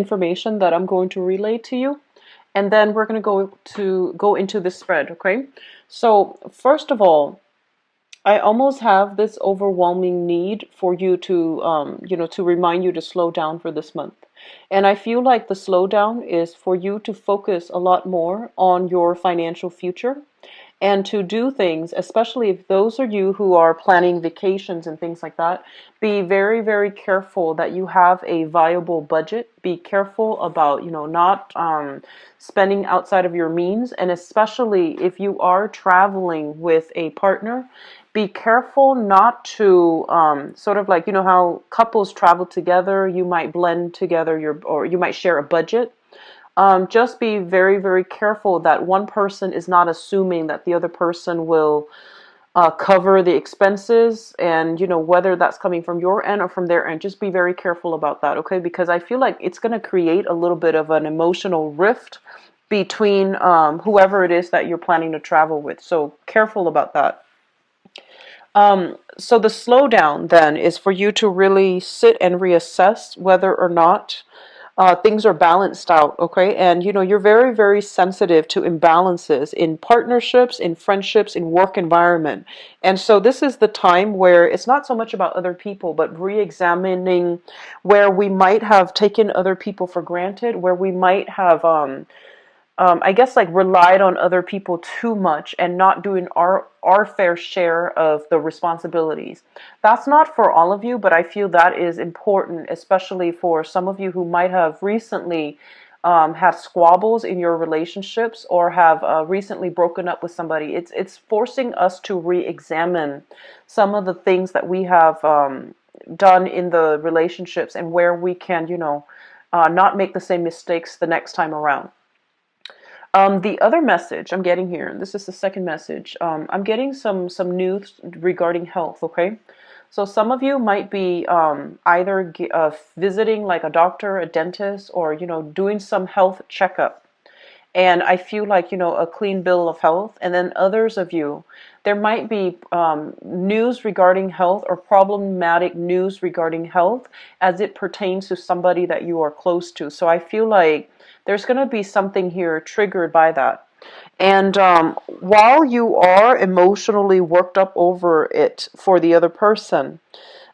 information that I'm going to relay to you, and then we're going to go into this spread, okay? So first of all, I almost have this overwhelming need for you to, to remind you to slow down for this month. And I feel like the slowdown is for you to focus a lot more on your financial future and to do things, especially if those are you who are planning vacations and things like that, be very, very careful that you have a viable budget. Be careful about, not spending outside of your means. And especially if you are traveling with a partner, be careful not to sort of like, how couples travel together, you might blend together or you might share a budget. Just be very, very careful that one person is not assuming that the other person will cover the expenses, and whether that's coming from your end or from their end. Just be very careful about that, okay? Because I feel like it's going to create a little bit of an emotional rift between whoever it is that you're planning to travel with. So careful about that. So the slowdown then is for you to really sit and reassess whether or not things are balanced out, okay? And you're very, very sensitive to imbalances in partnerships, in friendships, in work environment. And so this is the time where it's not so much about other people, but re-examining where we might have taken other people for granted, where we might have I guess like relied on other people too much and not doing our fair share of the responsibilities. That's not for all of you, but I feel that is important, especially for some of you who might have recently had squabbles in your relationships or have recently broken up with somebody. It's forcing us to re-examine some of the things that we have done in the relationships and where we can, not make the same mistakes the next time around. The other message I'm getting here, and this is the second message, I'm getting some news regarding health, okay? So some of you might be either visiting like a doctor, a dentist, or, doing some health checkup. And I feel like, a clean bill of health. And then others of you, there might be news regarding health or problematic news regarding health as it pertains to somebody that you are close to. So I feel like there's going to be something here triggered by that. And while you are emotionally worked up over it for the other person,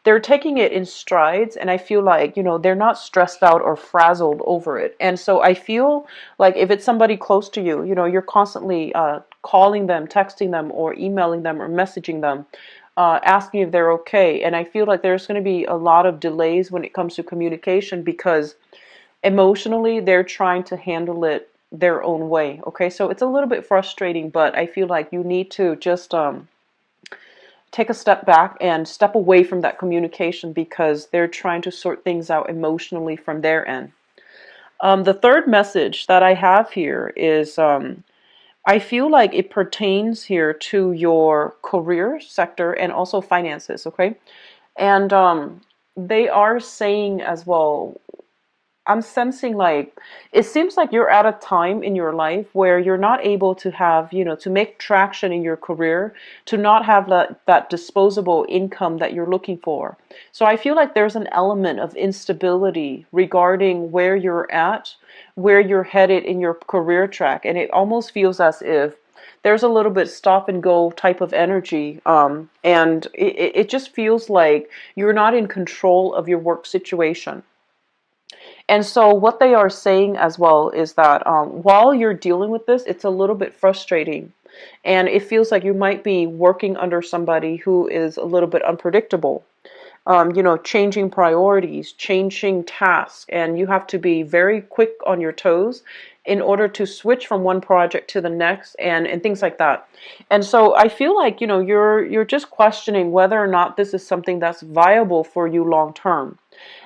they're taking it in strides, and I feel like they're not stressed out or frazzled over it. And so I feel like if it's somebody close to you, you're constantly calling them, texting them, or emailing them, or messaging them, asking if they're okay. And I feel like there's going to be a lot of delays when it comes to communication because emotionally they're trying to handle it their own way. Okay, so it's a little bit frustrating, but I feel like you need to just take a step back and step away from that communication because they're trying to sort things out emotionally from their end. The third message that I have here is I feel like it pertains here to your career sector and also finances, okay? And they are saying as well, I'm sensing like it seems like you're at a time in your life where you're not able to have, to make traction in your career, to not have that disposable income that you're looking for. So I feel like there's an element of instability regarding where you're at, where you're headed in your career track. And it almost feels as if there's a little bit stop and go type of energy. And it just feels like you're not in control of your work situation. And so what they are saying as well is that while you're dealing with this, it's a little bit frustrating. And it feels like you might be working under somebody who is a little bit unpredictable. Changing priorities, changing tasks, and you have to be very quick on your toes in order to switch from one project to the next and things like that. And so I feel like, you're just questioning whether or not this is something that's viable for you long term.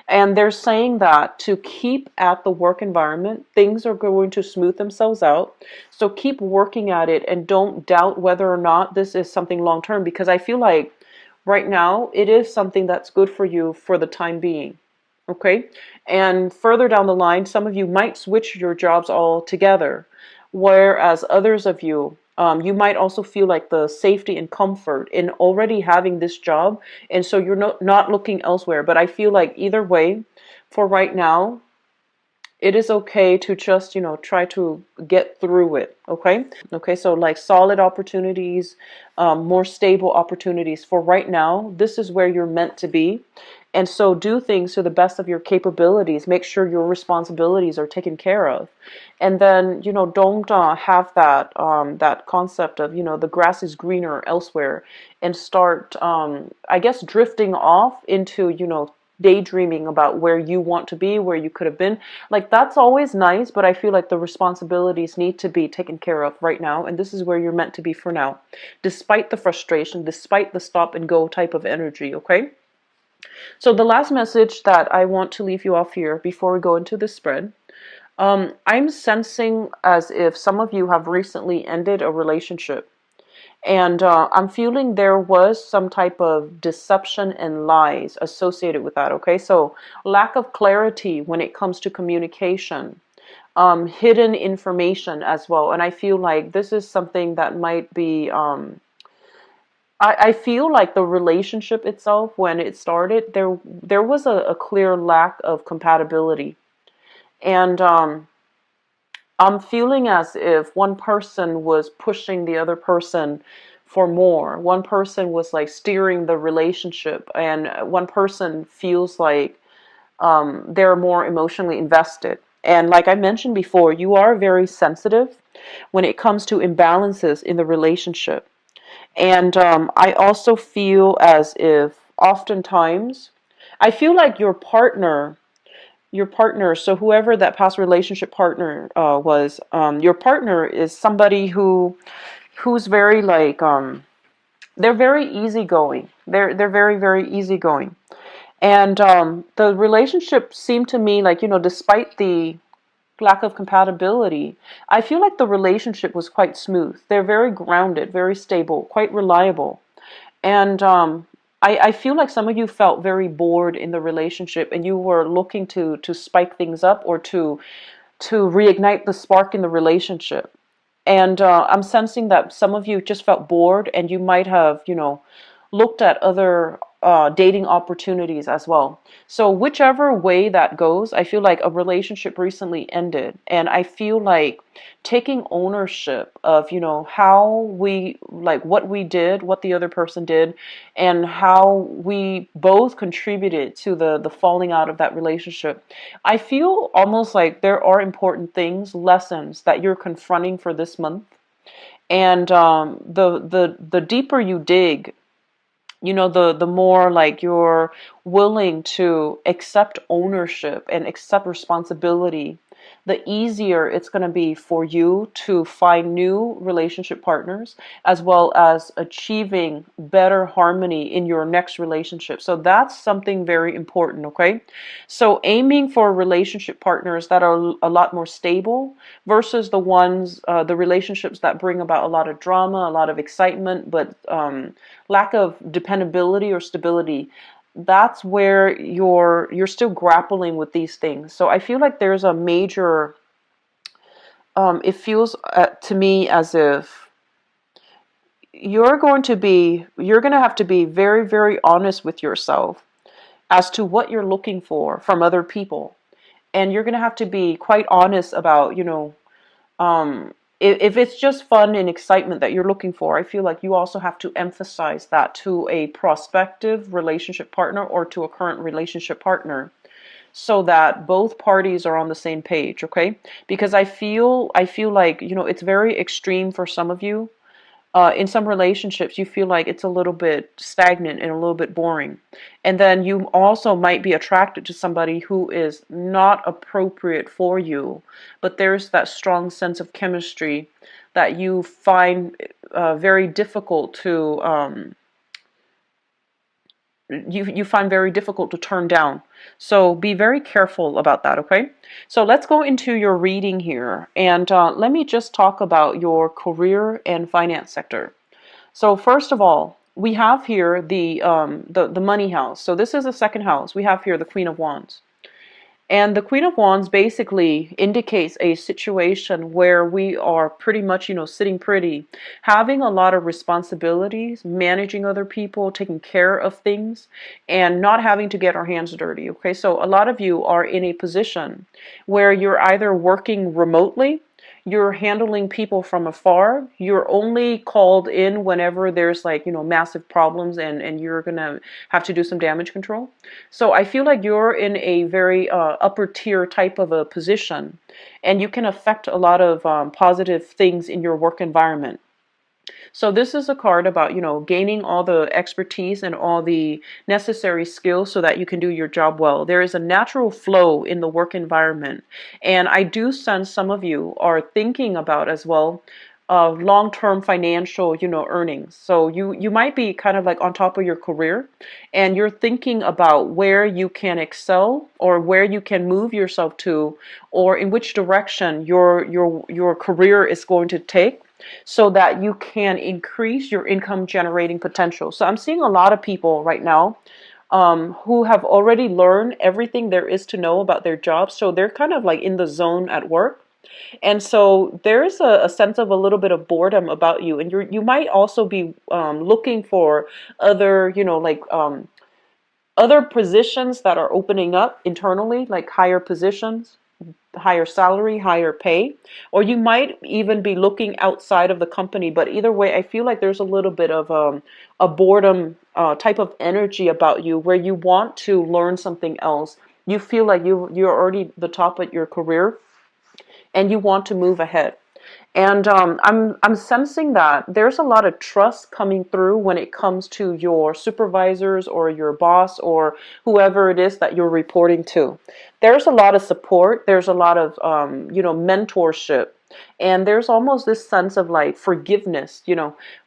And they're saying that to keep at the work environment, things are going to smooth themselves out. So keep working at it and don't doubt whether or not this is something long term, because I feel like right now it is something that's good for you for the time being. Okay? And further down the line, some of you might switch your jobs altogether, whereas others of you, you might also feel like the safety and comfort in already having this job, and so you're not looking elsewhere. But I feel like either way, for right now, It is okay to just, try to get through it. Okay. Okay. So like solid opportunities, more stable opportunities for right now. This is where you're meant to be. And so do things to the best of your capabilities. Make sure your responsibilities are taken care of. And then, don't have that concept of, the grass is greener elsewhere, and start, I guess, drifting off into, daydreaming about where you want to be, where you could have been. Like, that's always nice, but I feel like the responsibilities need to be taken care of right now, and this is where you're meant to be for now, despite the frustration, despite the stop and go type of energy. Okay. So the last message that I want to leave you off here before we go into the spread, I'm sensing as if some of you have recently ended a relationship. And I'm feeling there was some type of deception and lies associated with that. Okay, so lack of clarity when it comes to communication, hidden information as well. And I feel like this is something that might be. I feel like the relationship itself, when it started, there was a clear lack of compatibility, and I'm feeling as if one person was pushing the other person for more. One person was like steering the relationship, and one person feels like they're more emotionally invested. And like I mentioned before, you are very sensitive when it comes to imbalances in the relationship. And I also feel as if oftentimes, I feel like your partner, so whoever that past relationship partner was, your partner is somebody who's very like, they're very easygoing. They're very, very easygoing. And the relationship seemed to me like, despite the lack of compatibility, I feel like the relationship was quite smooth. They're very grounded, very stable, quite reliable. And I feel like some of you felt very bored in the relationship, and you were looking to spike things up, or to reignite the spark in the relationship. And I'm sensing that some of you just felt bored, and you might have, looked at other dating opportunities as well. So whichever way that goes, I feel like a relationship recently ended, and I feel like taking ownership of, how we, like, what we did, what the other person did, and how we both contributed to the falling out of that relationship. I feel almost like there are important things, lessons that you're confronting for this month. And the deeper you dig, the more like you're willing to accept ownership and accept responsibility, the easier it's going to be for you to find new relationship partners, as well as achieving better harmony in your next relationship. So that's something very important. Okay, so aiming for relationship partners that are a lot more stable versus the relationships that bring about a lot of drama, a lot of excitement, but lack of dependability or stability. That's where you're still grappling with these things. So I feel like there's a major, it feels to me as if you're going to have to be very, very honest with yourself as to what you're looking for from other people. And you're going to have to be quite honest about, if it's just fun and excitement that you're looking for, I feel like you also have to emphasize that to a prospective relationship partner or to a current relationship partner, so that both parties are on the same page. Okay, because I feel like, it's very extreme for some of you. In some relationships, you feel like it's a little bit stagnant and a little bit boring. And then you also might be attracted to somebody who is not appropriate for you, but there's that strong sense of chemistry that you find very difficult to you find very difficult to turn down. So be very careful about that, okay? So let's go into your reading here, and let me just talk about your career and finance sector. So first of all, we have here the money house. So this is the second house. We have here the Queen of Wands. And the Queen of Wands basically indicates a situation where we are pretty much, sitting pretty, having a lot of responsibilities, managing other people, taking care of things, and not having to get our hands dirty. Okay, so a lot of you are in a position where you're either working remotely, you're handling people from afar, you're only called in whenever there's like, massive problems, and you're gonna have to do some damage control. So I feel like you're in a very upper tier type of a position, and you can affect a lot of positive things in your work environment. So this is a card about, gaining all the expertise and all the necessary skills so that you can do your job well. There is a natural flow in the work environment. And I do sense some of you are thinking about as well long-term financial, earnings. So you might be kind of like on top of your career, and you're thinking about where you can excel or where you can move yourself to, or in which direction your career is going to take, so that you can increase your income generating potential. So I'm seeing a lot of people right now who have already learned everything there is to know about their job. So they're kind of like in the zone at work. And so there's a sense of a little bit of boredom about you. And you might also be looking for other, other positions that are opening up internally, like higher positions, higher salary, higher pay, or you might even be looking outside of the company. But either way, I feel like there's a little bit of a boredom type of energy about you, where you want to learn something else. You feel like you're already the top of your career, and you want to move ahead. And I'm sensing that there's a lot of trust coming through when it comes to your supervisors or your boss or whoever it is that you're reporting to. There's a lot of support. There's a lot of mentorship. And there's almost this sense of like forgiveness.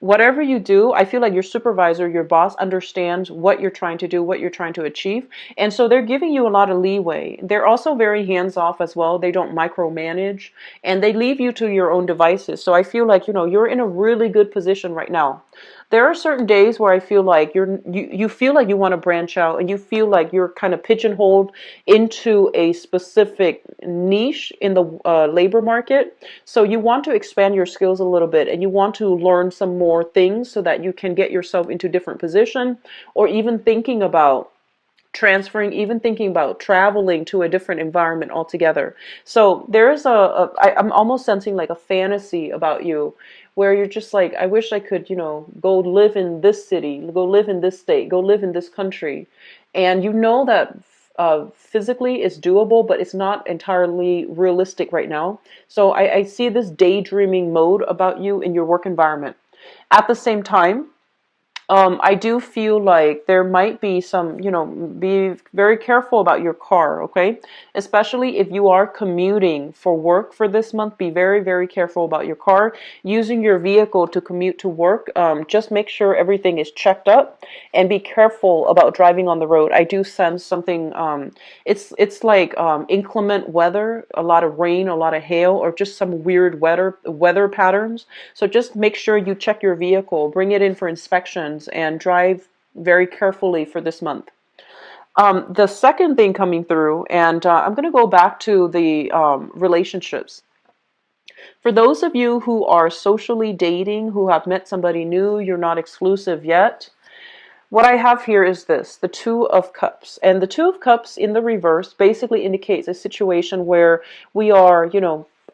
Whatever you do, I feel like your supervisor, your boss understands what you're trying to do, what you're trying to achieve. And so they're giving you a lot of leeway. They're also very hands off as well. They don't micromanage, and they leave you to your own devices. So I feel like, you're in a really good position right now. There are certain days where I feel like you feel like you want to branch out, and you feel like you're kind of pigeonholed into a specific niche in the labor market. So you want to expand your skills a little bit, and you want to learn some more things so that you can get yourself into different position, or even thinking about transferring, even thinking about traveling to a different environment altogether. So there's I'm almost sensing like a fantasy about you, where you're just like, I wish I could, go live in this city, go live in this state, go live in this country. And you know that physically it's doable, but it's not entirely realistic right now. So I see this daydreaming mode about you in your work environment. At the same time, I do feel like there might be some, be very careful about your car, okay? Especially if you are commuting for work for this month, be very, very careful about your car. Using your vehicle to commute to work, just make sure everything is checked up, and be careful about driving on the road. I do sense something, it's like inclement weather, a lot of rain, a lot of hail, or just some weird weather patterns. So just make sure you check your vehicle, bring it in for inspections, and drive very carefully for this month. The second thing coming through, and I'm going to go back to the relationships. For those of you who are socially dating, who have met somebody new, you're not exclusive yet, what I have here is this, the Two of Cups. And the Two of Cups in the reverse basically indicates a situation where we are,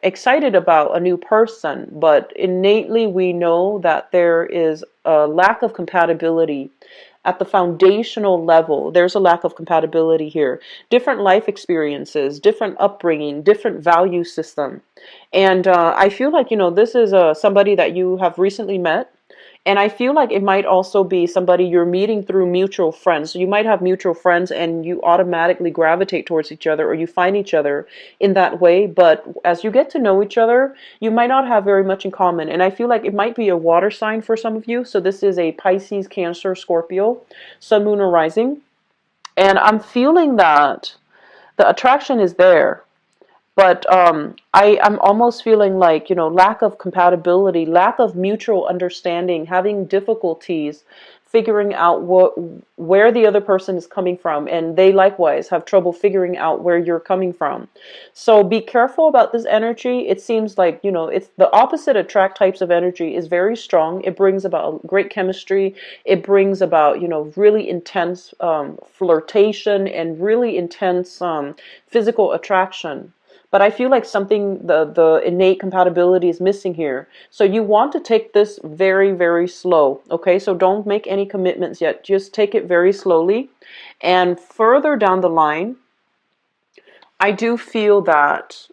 excited about a new person, but innately we know that there is a lack of compatibility. At the foundational level, there's a lack of compatibility here. Different life experiences, different upbringing, different value system. And I feel like, this is somebody that you have recently met. And I feel like it might also be somebody you're meeting through mutual friends. So you might have mutual friends, and you automatically gravitate towards each other, or you find each other in that way. But as you get to know each other, you might not have very much in common. And I feel like it might be a water sign for some of you. So this is a Pisces, Cancer, Scorpio, Sun, Moon, or Rising. And I'm feeling that the attraction is there. But I'm almost feeling like, lack of compatibility, lack of mutual understanding, having difficulties figuring out where the other person is coming from, and they likewise have trouble figuring out where you're coming from. So be careful about this energy. It seems like, it's the opposite attract types of energy is very strong. It brings about great chemistry. It brings about, really intense flirtation and really intense physical attraction. But I feel like something, the innate compatibility is missing here. So you want to take this very, very slow. Okay, so don't make any commitments yet. Just take it very slowly. And further down the line, I do feel that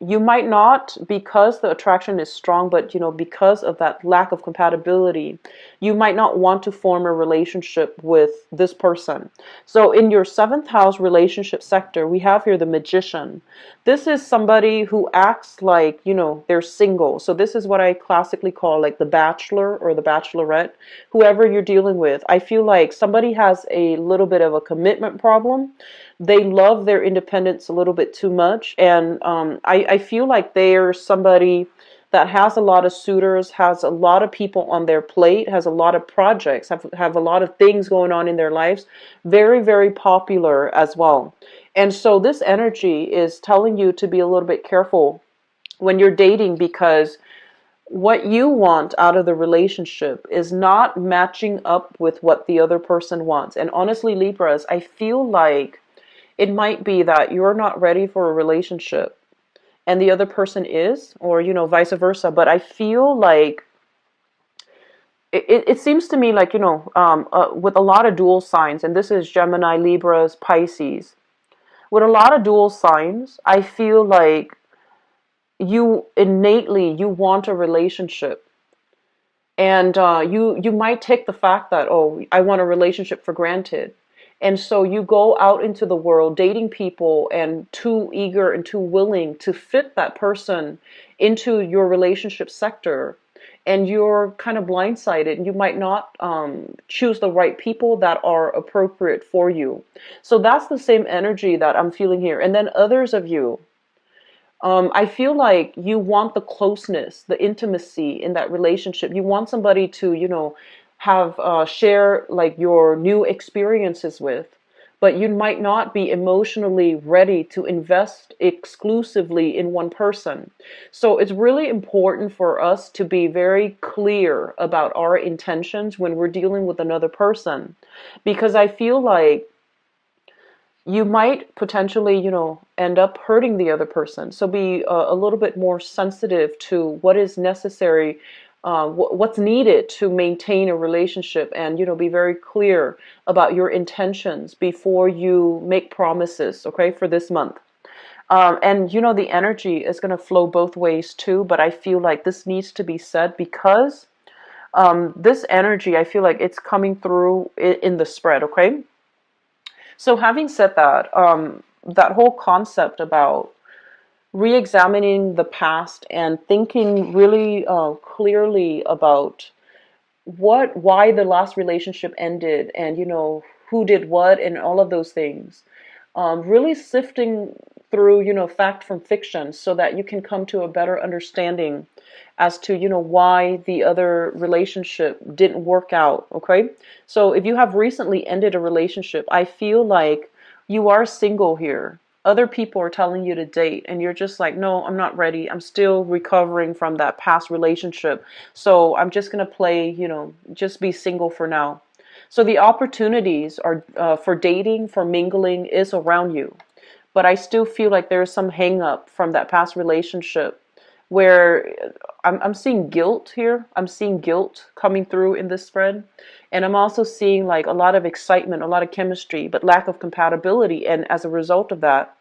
you might not, because the attraction is strong, but because of that lack of compatibility, you might not want to form a relationship with this person. So in your seventh house relationship sector, we have here the Magician. This is somebody who acts like, they're single. So this is what I classically call like the bachelor or the bachelorette, whoever you're dealing with. I feel like somebody has a little bit of a commitment problem. They love their independence a little bit too much, and I feel like they're somebody that has a lot of suitors, has a lot of people on their plate, has a lot of projects, have a lot of things going on in their lives, very, very popular as well. And so this energy is telling you to be a little bit careful when you're dating, because what you want out of the relationship is not matching up with what the other person wants. And honestly, Libras, I feel like it might be that you're not ready for a relationship and the other person is, or, vice versa. But I feel like it seems to me like, with a lot of dual signs, and this is Gemini, Libras, Pisces, with a lot of dual signs, I feel like you want a relationship. And you might take the fact that, oh, I want a relationship for granted. And so you go out into the world dating people and too eager and too willing to fit that person into your relationship sector. And you're kind of blindsided, and you might not choose the right people that are appropriate for you. So that's the same energy that I'm feeling here. And then others of you, I feel like you want the closeness, the intimacy in that relationship. You want somebody to, have share like your new experiences with, but you might not be emotionally ready to invest exclusively in one person. So it's really important for us to be very clear about our intentions when we're dealing with another person, because I feel like you might potentially, end up hurting the other person. So be a little bit more sensitive to what is necessary, what's needed to maintain a relationship, and, be very clear about your intentions before you make promises, okay, for this month. And, the energy is going to flow both ways too, but I feel like this needs to be said because this energy, I feel like it's coming through in the spread, okay? So having said that, that whole concept about re-examining the past and thinking really clearly about why the last relationship ended, and who did what and all of those things, really sifting through fact from fiction so that you can come to a better understanding as to why the other relationship didn't work out. Okay, so if you have recently ended a relationship, I feel like you are single here. Other people are telling you to date, and you're just like, no, I'm not ready. I'm still recovering from that past relationship. So I'm just going to play, just be single for now. So the opportunities are for dating, for mingling is around you. But I still feel like there's some hang up from that past relationship where I'm seeing guilt here. I'm seeing guilt coming through in this spread. And I'm also seeing like a lot of excitement, a lot of chemistry, but lack of compatibility. And as a result of that,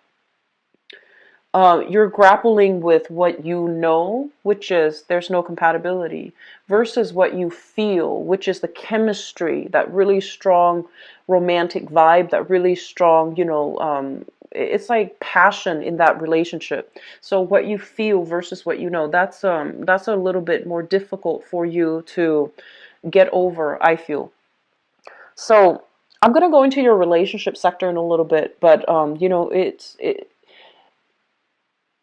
you're grappling with what you know, which is there's no compatibility, versus what you feel, which is the chemistry, that really strong romantic vibe, that really strong, it's like passion in that relationship. So what you feel versus what you know, that's a little bit more difficult for you to get over, I feel. So I'm gonna go into your relationship sector in a little bit, but it's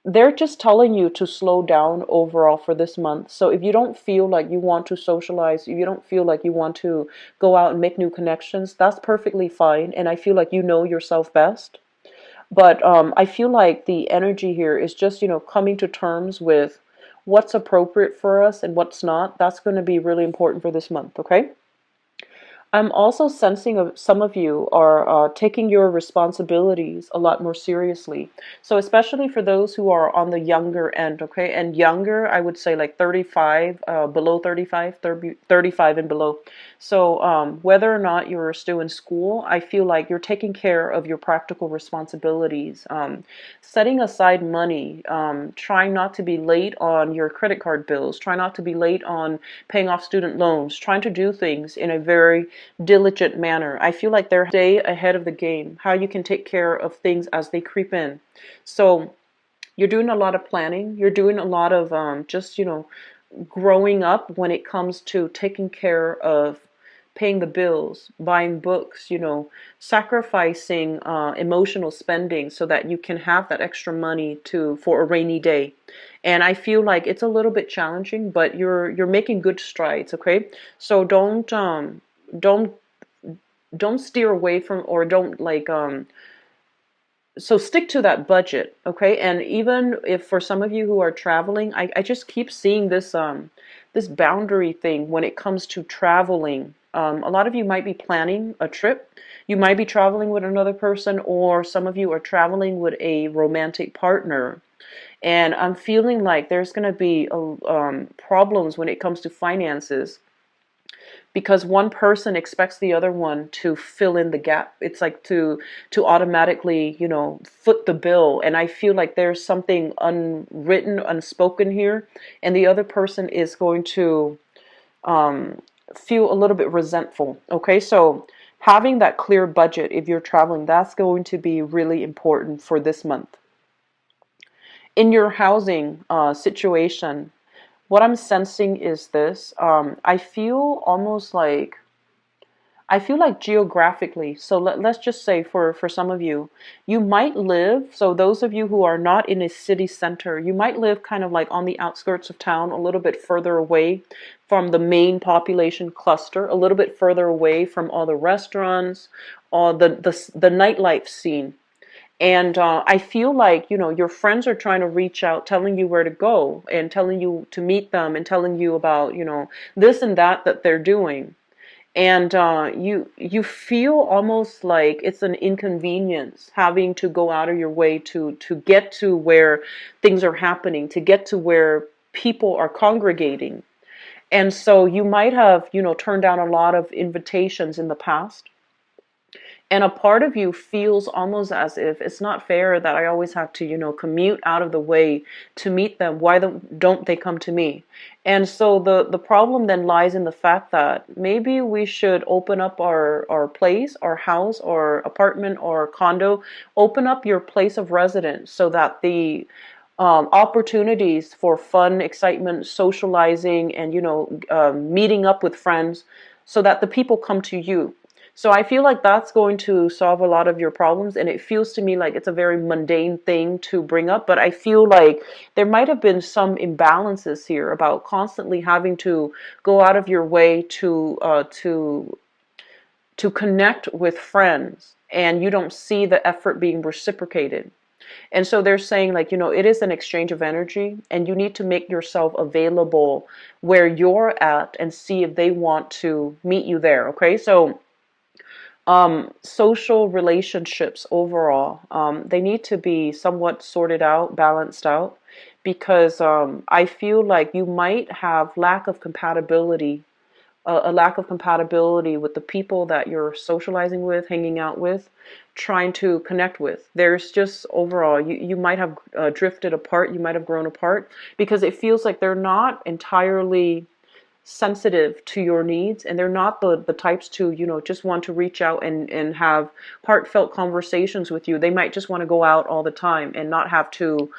they're just telling you to slow down overall for this month. So if you don't feel like you want to socialize, if you don't feel like you want to go out and make new connections, that's perfectly fine. And I feel like you know yourself best. But I feel like the energy here is just, coming to terms with what's appropriate for us and what's not. That's going to be really important for this month, okay? I'm also sensing some of you are taking your responsibilities a lot more seriously. So especially for those who are on the younger end, okay? And younger, I would say like 35, below 35, 35 and below. So whether or not you're still in school, I feel like you're taking care of your practical responsibilities, setting aside money, trying not to be late on your credit card bills, trying not to be late on paying off student loans, trying to do things in a very diligent manner. I feel like they're day ahead of the game, how you can take care of things as they creep in. So you're doing a lot of planning. You're doing a lot of just, growing up when it comes to taking care of paying the bills, buying books, sacrificing emotional spending so that you can have that extra money for a rainy day. And I feel like it's a little bit challenging, but you're making good strides, okay? So don't don't steer away from, or don't like so stick to that budget, okay? And even if for some of you who are traveling, I just keep seeing this boundary thing when it comes to traveling. A lot of you might be planning a trip. You might be traveling with another person, or some of you are traveling with a romantic partner. And I'm feeling like there's going to be problems when it comes to finances, because one person expects the other one to fill in the gap. It's like to automatically, foot the bill. And I feel like there's something unwritten, unspoken here, and the other person is going to feel a little bit resentful. Okay, so having that clear budget if you're traveling, that's going to be really important for this month. In your housing situation, what I'm sensing is this. I feel like geographically, so let's just say for some of you, you might live, so those of you who are not in a city center, you might live kind of like on the outskirts of town, a little bit further away from the main population cluster, a little bit further away from all the restaurants, all the nightlife scene. And I feel like, your friends are trying to reach out, telling you where to go and telling you to meet them and telling you about, this and that they're doing. And you feel almost like it's an inconvenience having to go out of your way to get to where things are happening, to get to where people are congregating. And so you might have, turned down a lot of invitations in the past. And a part of you feels almost as if it's not fair that I always have to, commute out of the way to meet them. Why don't they come to me? And so the problem then lies in the fact that maybe we should open up our place, our house, or apartment, or condo, open up your place of residence so that the opportunities for fun, excitement, socializing, and, meeting up with friends, so that the people come to you. So I feel like that's going to solve a lot of your problems, and it feels to me like it's a very mundane thing to bring up, but I feel like there might have been some imbalances here about constantly having to go out of your way to connect with friends, and you don't see the effort being reciprocated. And so they're saying, like, it is an exchange of energy, and you need to make yourself available where you're at and see if they want to meet you there. Okay, so social relationships overall, they need to be somewhat sorted out, balanced out, because I feel like you might have lack of compatibility, a lack of compatibility with the people that you're socializing with, hanging out with, trying to connect with. There's just overall, you might have drifted apart, you might have grown apart, because it feels like they're not entirely sensitive to your needs, and they're not the types to, just want to reach out and have heartfelt conversations with you. They might just want to go out all the time and not have to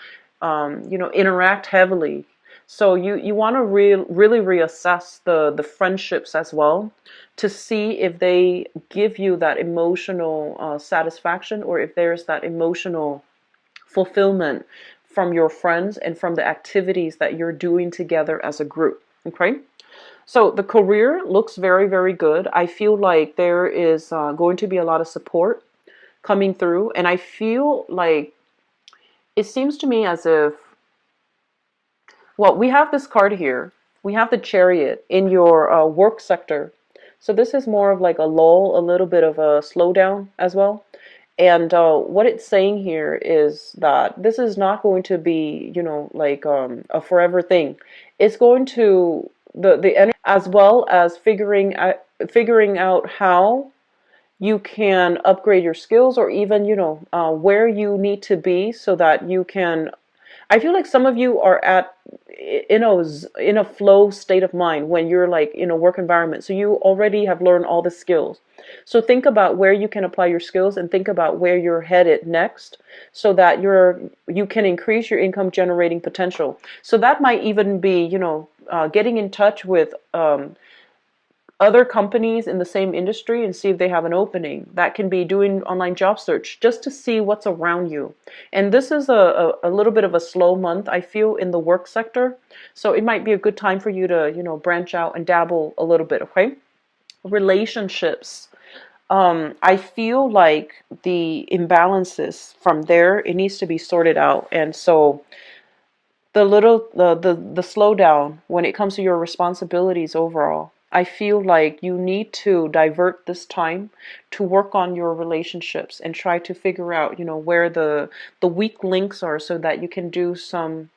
interact heavily. So you want to really reassess the friendships as well, to see if they give you that emotional satisfaction, or if there's that emotional fulfillment from your friends and from the activities that you're doing together as a group. Okay. So the career looks very, very good. I feel like there is going to be a lot of support coming through. And I feel like it seems to me as if, well, we have this card here. We have the Chariot in your work sector. So this is more of like a lull, a little bit of a slowdown as well. And what it's saying here is that this is not going to be, like a forever thing. It's going to the energy, as well as figuring out how you can upgrade your skills, or even where you need to be so that you can. I feel like some of you are in a flow state of mind when you're like in a work environment. So you already have learned all the skills. So think about where you can apply your skills, and think about where you're headed next, so that you can increase your income generating potential. So that might even be, getting in touch with other companies in the same industry and see if they have an opening. That can be doing online job search just to see what's around you. And this is a little bit of a slow month, I feel, in the work sector. So it might be a good time for you to, branch out and dabble a little bit, okay? Relationships. I feel like the imbalances from there, it needs to be sorted out. And so the slowdown when it comes to your responsibilities overall, I feel like you need to divert this time to work on your relationships and try to figure out, where the weak links are, so that you can do some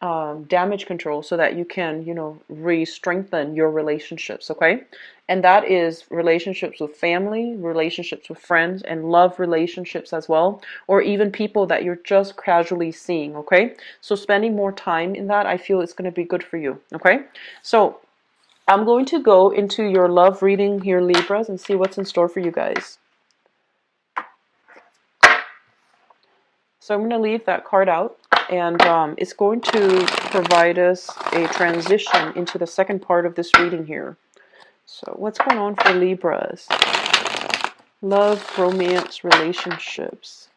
damage control, so that you can, re-strengthen your relationships, okay? And that is relationships with family, relationships with friends, and love relationships as well, or even people that you're just casually seeing, okay? So spending more time in that, I feel it's going to be good for you, okay? So I'm going to go into your love reading here, Libras, and see what's in store for you guys. So I'm going to leave that card out, and it's going to provide us a transition into the second part of this reading here. So what's going on for Libras? Love, romance, relationships.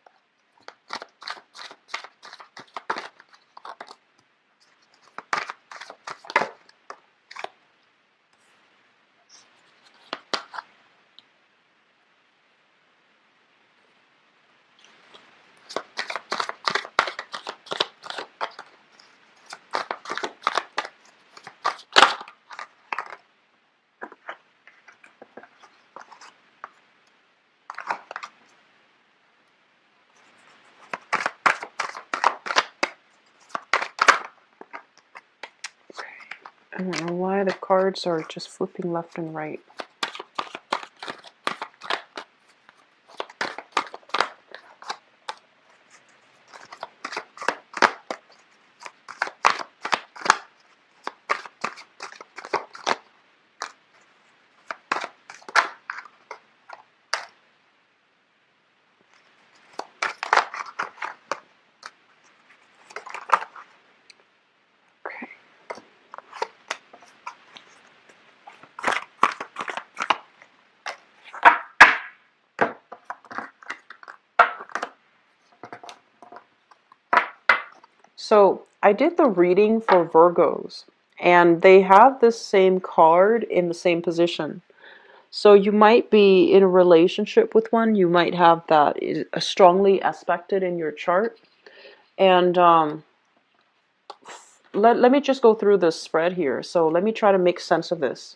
I don't know why the cards are just flipping left and right. So I did the reading for Virgos, and they have this same card in the same position. So you might be in a relationship with one. You might have that strongly aspected in your chart. And let me just go through this spread here. So let me try to make sense of this.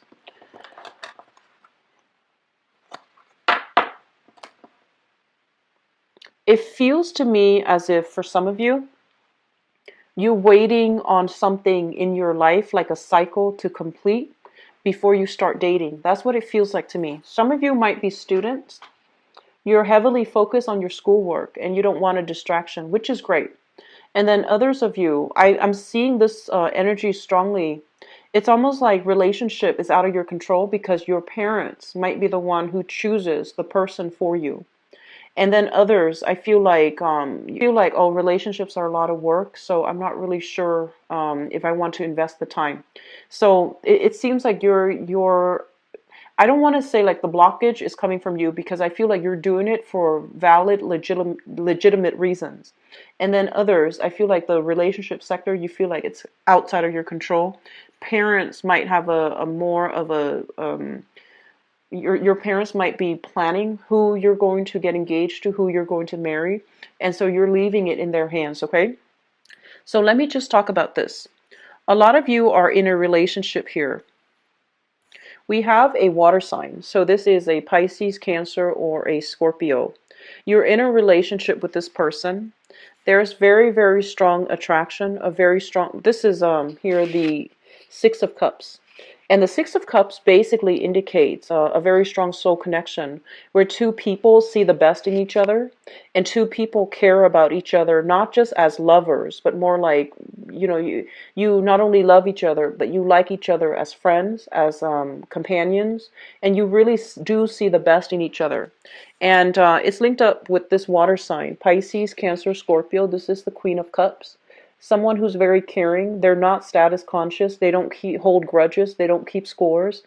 It feels to me as if for some of you, you're waiting on something in your life, like a cycle to complete before you start dating. That's what it feels like to me. Some of you might be students. You're heavily focused on your schoolwork and you don't want a distraction, which is great. And then others of you, I'm seeing this energy strongly. It's almost like relationship is out of your control because your parents might be the one who chooses the person for you. And then others, I feel like oh, relationships are a lot of work, so I'm not really sure if I want to invest the time. So it seems like you're I don't want to say like the blockage is coming from you, because I feel like you're doing it for valid, legitimate reasons. And then others, I feel like the relationship sector, you feel like it's outside of your control. Parents might have a more of a your parents might be planning who you're going to get engaged to, who you're going to marry, and so you're leaving it in their hands, okay? So let me just talk about this. A lot of you are in a relationship here. We have a water sign. So this is a Pisces, Cancer, or a Scorpio. You're in a relationship with this person. There's very, very strong attraction, a very strong, this is here the Six of Cups. And the Six of Cups basically indicates a very strong soul connection where two people see the best in each other, and two people care about each other, not just as lovers, but more like, you not only love each other, but you like each other as friends, as companions, and you really do see the best in each other. And it's linked up with this water sign, Pisces, Cancer, Scorpio. This is the Queen of Cups. Someone who's very caring. They're not status conscious. They don't hold grudges. They don't keep scores.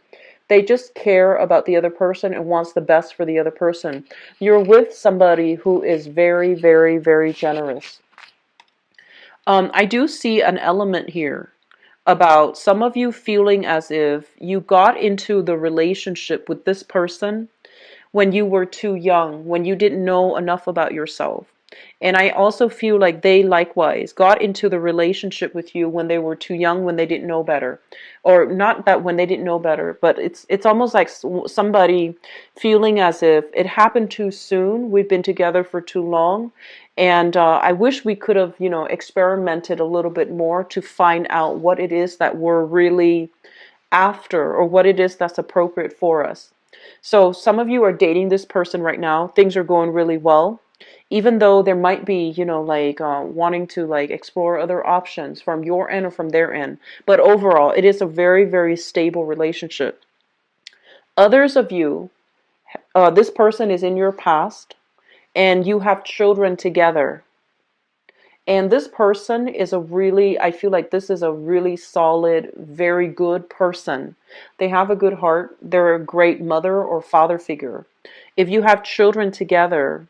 They just care about the other person and wants the best for the other person. You're with somebody who is very, very, very generous. I do see an element here about some of you feeling as if you got into the relationship with this person when you were too young, when you didn't know enough about yourself. And I also feel like they likewise got into the relationship with you when they were too young, when they didn't know better. Or not that when they didn't know better, but it's almost like somebody feeling as if it happened too soon. We've been together for too long. And I wish we could have, experimented a little bit more to find out what it is that we're really after, or what it is that's appropriate for us. So some of you are dating this person right now. Things are going really well, even though there might be, wanting to like explore other options from your end or from their end. But overall, it is a very, very stable relationship. Others of you, this person is in your past, and you have children together. And this person is I feel like this is a really solid, very good person. They have a good heart. They're a great mother or father figure. If you have children together,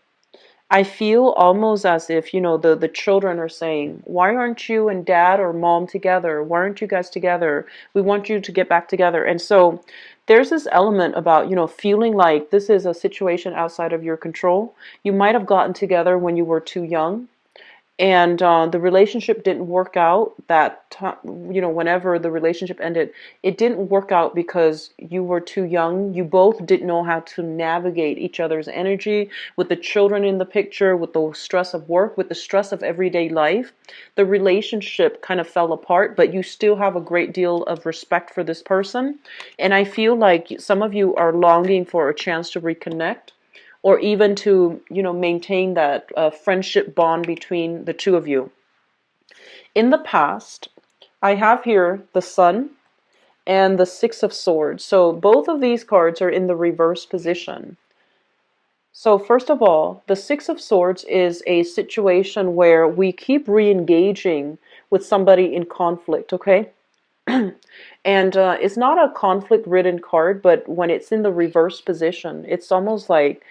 I feel almost as if, the children are saying, why aren't you and dad or mom together? Why aren't you guys together? We want you to get back together. And so there's this element about, feeling like this is a situation outside of your control. You might have gotten together when you were too young, and the relationship didn't work out that time. Whenever the relationship ended, it didn't work out because you were too young. You both didn't know how to navigate each other's energy, with the children in the picture, with the stress of work, with the stress of everyday life. The relationship kind of fell apart, but you still have a great deal of respect for this person. And I feel like some of you are longing for a chance to reconnect, or even to, maintain that friendship bond between the two of you. In the past, I have here the Sun and the Six of Swords. So both of these cards are in the reverse position. So first of all, the Six of Swords is a situation where we keep re-engaging with somebody in conflict, okay? And it's not a conflict-ridden card, but when it's in the reverse position, it's almost like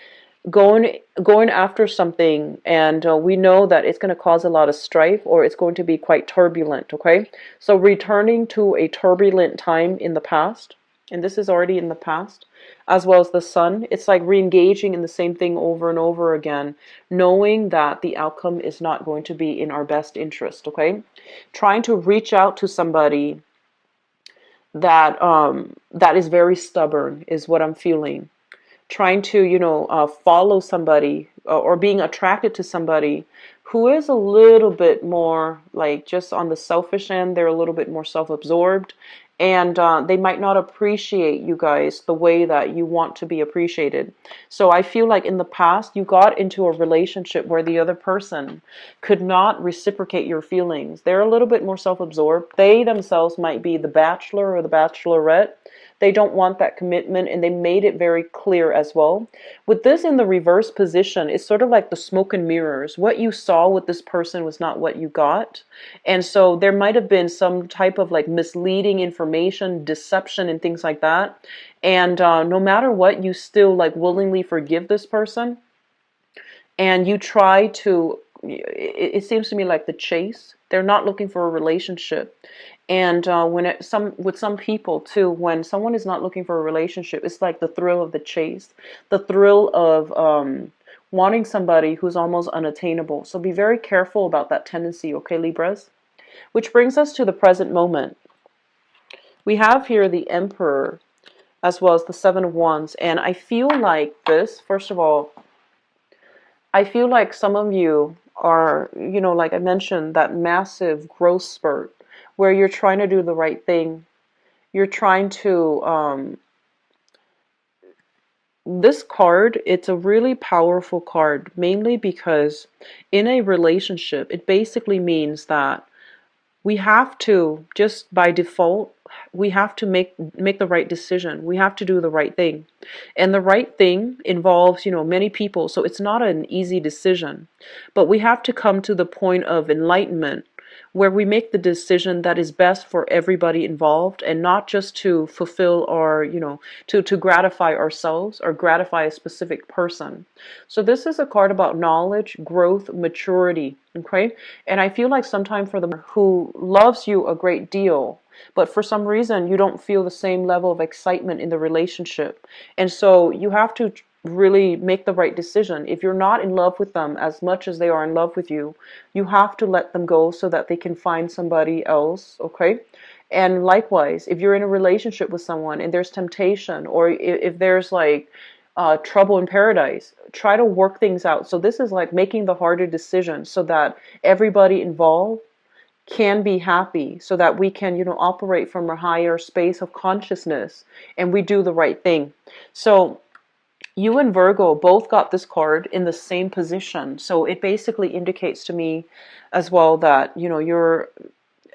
going after something, and we know that it's going to cause a lot of strife, or it's going to be quite turbulent, okay? So returning to a turbulent time in the past, and this is already in the past, as well as the Sun, it's like re-engaging in the same thing over and over again, knowing that the outcome is not going to be in our best interest, okay? Trying to reach out to somebody that that is very stubborn is what I'm feeling. Trying to, follow somebody, or being attracted to somebody who is a little bit more like just on the selfish end. They're a little bit more self-absorbed, and they might not appreciate you guys the way that you want to be appreciated. So I feel like in the past you got into a relationship where the other person could not reciprocate your feelings. They're a little bit more self-absorbed. They themselves might be the bachelor or the bachelorette. They don't want that commitment, and they made it very clear as well. With this in the reverse position, it's sort of like the smoke and mirrors. What you saw with this person was not what you got. And so there might have been some type of like misleading information, deception, and things like that. And no matter what, you still like willingly forgive this person, and you try to, it seems to me like the chase. They're not looking for a relationship. And with some people too, when someone is not looking for a relationship, it's like the thrill of the chase, the thrill of wanting somebody who's almost unattainable. So be very careful about that tendency, okay, Libras? Which brings us to the present moment. We have here the Emperor as well as the Seven of Wands. And I feel like this, first of all, I feel like some of you are, like I mentioned, that massive growth spurt where you're trying to do the right thing. You're trying to, this card, it's a really powerful card, mainly because in a relationship, it basically means that we have to, just by default, we have to make the right decision. We have to do the right thing. And the right thing involves, many people. So it's not an easy decision. But we have to come to the point of enlightenment where we make the decision that is best for everybody involved, and not just to fulfill our, to gratify ourselves or gratify a specific person. So this is a card about knowledge, growth, maturity, okay? And I feel like sometimes for the who loves you a great deal, but for some reason you don't feel the same level of excitement in the relationship. And so you have to really make the right decision. If you're not in love with them as much as they are in love with you, you have to let them go so that they can find somebody else, okay? And likewise, if you're in a relationship with someone and there's temptation, or if there's like trouble in paradise, try to work things out. So this is like making the harder decision so that everybody involved can be happy, so that we can, operate from a higher space of consciousness and we do the right thing. So you and Virgo both got this card in the same position. So it basically indicates to me as well that, you're,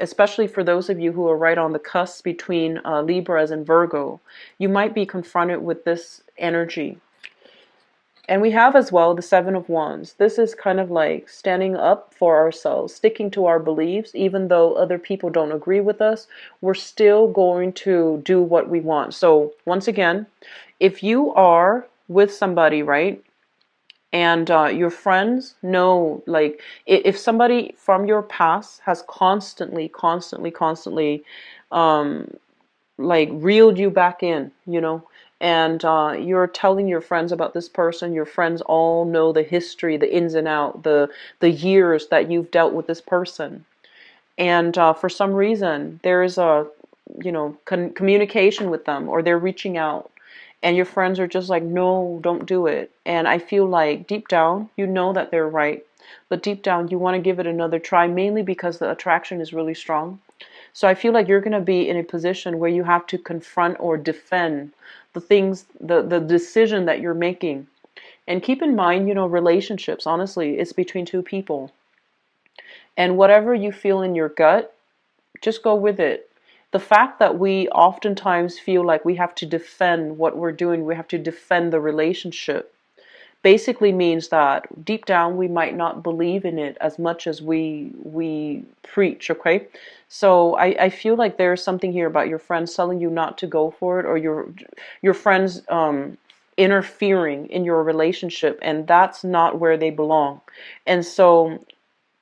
especially for those of you who are right on the cusp between Libras and Virgo, you might be confronted with this energy. And we have as well the Seven of Wands. This is kind of like standing up for ourselves, sticking to our beliefs, even though other people don't agree with us, we're still going to do what we want. So once again, if you are with somebody, right, and your friends know, like, if somebody from your past has constantly, like, reeled you back in, and you're telling your friends about this person, your friends all know the history, the ins and out, the years that you've dealt with this person, and for some reason there's a, communication with them, or they're reaching out, and your friends are just like, no, don't do it. And I feel like deep down, you know that they're right. But deep down, you want to give it another try, mainly because the attraction is really strong. So I feel like you're going to be in a position where you have to confront or defend the things, the decision that you're making. And keep in mind, relationships, honestly, it's between two people. And whatever you feel in your gut, just go with it. The fact that we oftentimes feel like we have to defend what we're doing, we have to defend the relationship, basically means that deep down we might not believe in it as much as we preach, okay? So I feel like there's something here about your friends telling you not to go for it, or your friends interfering in your relationship, and that's not where they belong. And so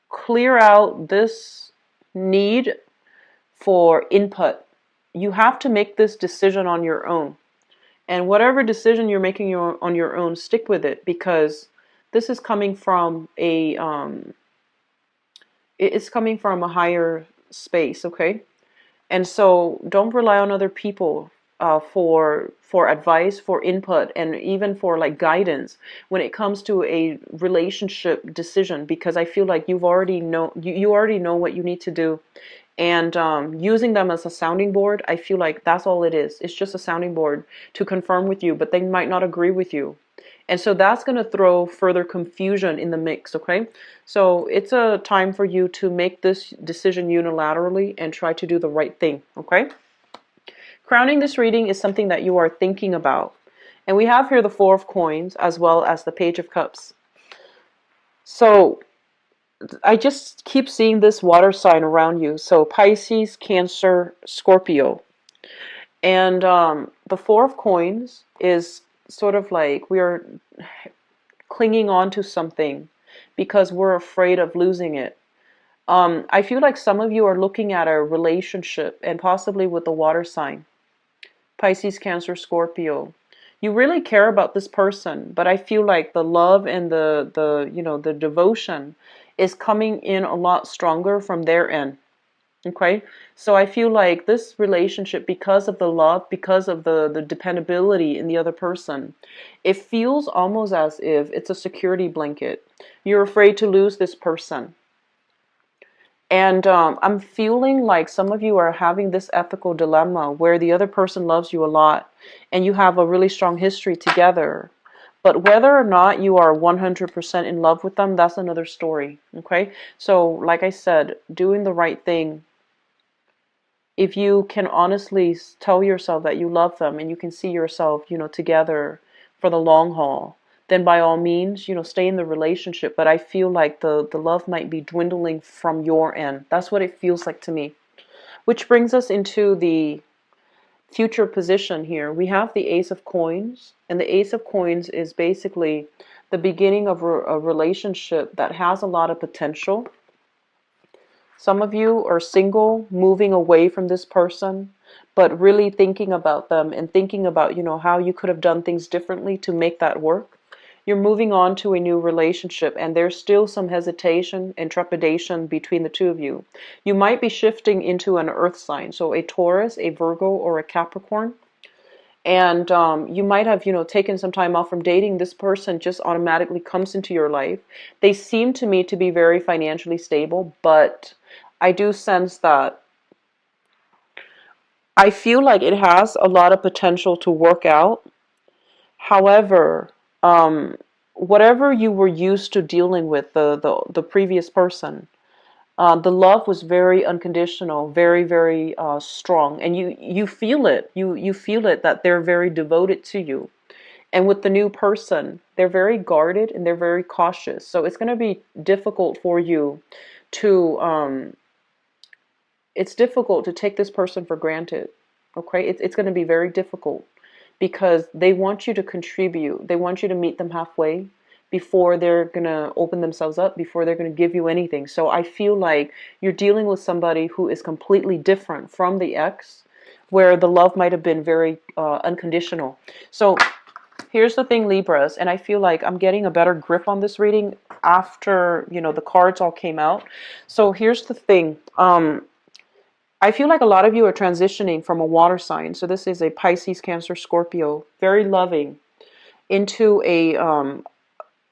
clear out this need for input. You have to make this decision on your own. And whatever decision you're making on your own, stick with it, because this is coming from it's coming from a higher space, okay? And so don't rely on other people for advice, for input, and even for like guidance when it comes to a relationship decision, because I feel like you already know what you need to do. And using them as a sounding board, I feel like that's all it is. It's just a sounding board to confirm with you, but they might not agree with you. And so that's going to throw further confusion in the mix, okay? So it's a time for you to make this decision unilaterally and try to do the right thing, okay? Crowning this reading is something that you are thinking about. And we have here the Four of Coins as well as the Page of Cups. So I just keep seeing this water sign around you. So Pisces, Cancer, Scorpio. And the Four of Coins is sort of like we are clinging on to something because we're afraid of losing it. I feel like some of you are looking at a relationship, and possibly with the water sign, Pisces, Cancer, Scorpio. You really care about this person, but I feel like the love and the devotion is coming in a lot stronger from their end. Okay, so I feel like this relationship, because of the love, because of the dependability in the other person, it feels almost as if it's a security blanket. You're afraid to lose this person. And I'm feeling like some of you are having this ethical dilemma where the other person loves you a lot and you have a really strong history together. But whether or not you are 100% in love with them, that's another story. Okay? So, like I said, doing the right thing, if you can honestly tell yourself that you love them and you can see yourself, together for the long haul, then by all means, stay in the relationship. But I feel like the love might be dwindling from your end. That's what it feels like to me. Which brings us into the future position here. We have the Ace of Coins, and the Ace of Coins is basically the beginning of a relationship that has a lot of potential. Some of you are single, moving away from this person, but really thinking about them and thinking about, how you could have done things differently to make that work. You're moving on to a new relationship, and there's still some hesitation and trepidation between the two of you. You might be shifting into an earth sign, so a Taurus, a Virgo, or a Capricorn. And you might have, taken some time off from dating. This person just automatically comes into your life. They seem to me to be very financially stable, but I do sense that I feel like it has a lot of potential to work out. However, whatever you were used to dealing with, the previous person, the love was very unconditional, very, very strong, and you feel it. You feel it that they're very devoted to you. And with the new person, they're very guarded and they're very cautious. So it's going to be difficult for you to it's difficult to take this person for granted. Okay, it's going to be very difficult because they want you to contribute. They want you to meet them halfway before they're going to open themselves up, before they're going to give you anything. So I feel like you're dealing with somebody who is completely different from the ex, where the love might have been very unconditional. So here's the thing, Libras, and I feel like I'm getting a better grip on this reading after, the cards all came out. So here's the thing. I feel like a lot of you are transitioning from a water sign. So this is a Pisces, Cancer, Scorpio, very loving, into an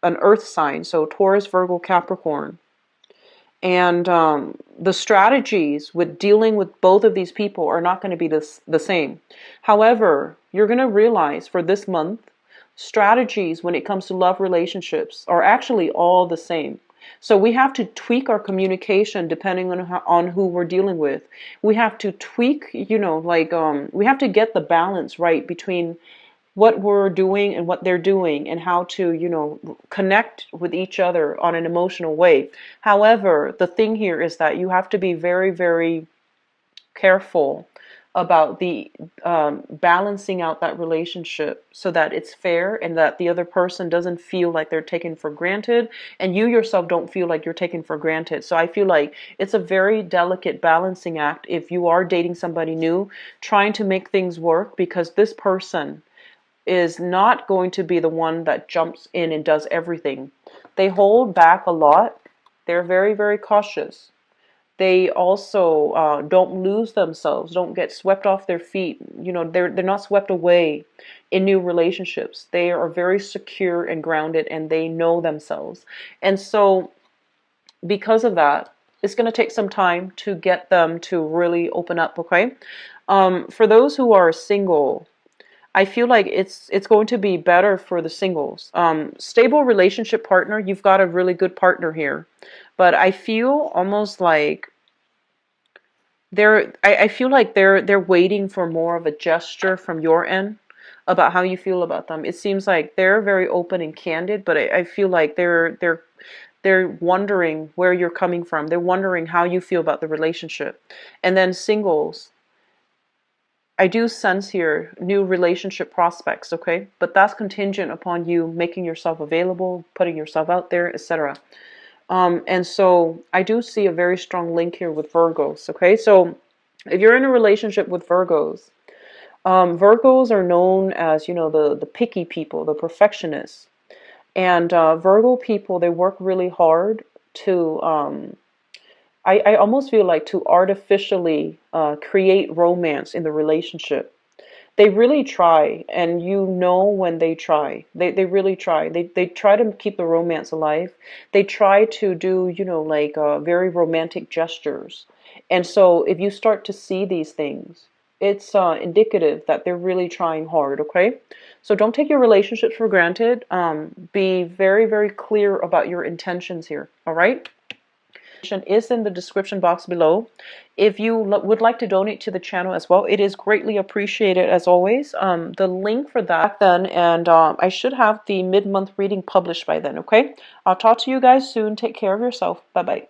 earth sign. So Taurus, Virgo, Capricorn. And the strategies with dealing with both of these people are not going to be the same. However, you're going to realize for this month, strategies when it comes to love relationships are actually all the same. So we have to tweak our communication depending on who we're dealing with. We have to tweak, we have to get the balance right between what we're doing and what they're doing, and how to, connect with each other on an emotional way. However, the thing here is that you have to be very, very careful about the balancing out that relationship so that it's fair and that the other person doesn't feel like they're taken for granted, and you yourself don't feel like you're taken for granted. So I feel like it's a very delicate balancing act if you are dating somebody new, trying to make things work, because this person is not going to be the one that jumps in and does everything. They hold back a lot. They're very, very cautious. They also don't lose themselves, don't get swept off their feet. They're not swept away in new relationships. They are very secure and grounded, and they know themselves. And so because of that, it's going to take some time to get them to really open up, okay? For those who are single, I feel like it's going to be better for the singles. Stable relationship partner, you've got a really good partner here. But I feel almost like I feel like they're waiting for more of a gesture from your end about how you feel about them. It seems like they're very open and candid, but I feel like they're wondering where you're coming from. They're wondering how you feel about the relationship. And then singles, I do sense here new relationship prospects, okay? But that's contingent upon you making yourself available, putting yourself out there, etc. And so I do see a very strong link here with Virgos, okay? So if you're in a relationship with Virgos, Virgos are known as, the picky people, the perfectionists. And Virgo people, they work really hard to, I almost feel like to artificially create romance in the relationship. They really try, and you know when they try. They really try. They try to keep the romance alive. They try to do, like very romantic gestures. And so if you start to see these things, it's indicative that they're really trying hard, okay? So don't take your relationships for granted. Be very, very clear about your intentions here, all right? Is in the description box below. If you would like to donate to the channel as well, it is greatly appreciated as always. The link for that then, and I should have the mid-month reading published by then, okay? I'll talk to you guys soon. Take care of yourself. Bye-bye.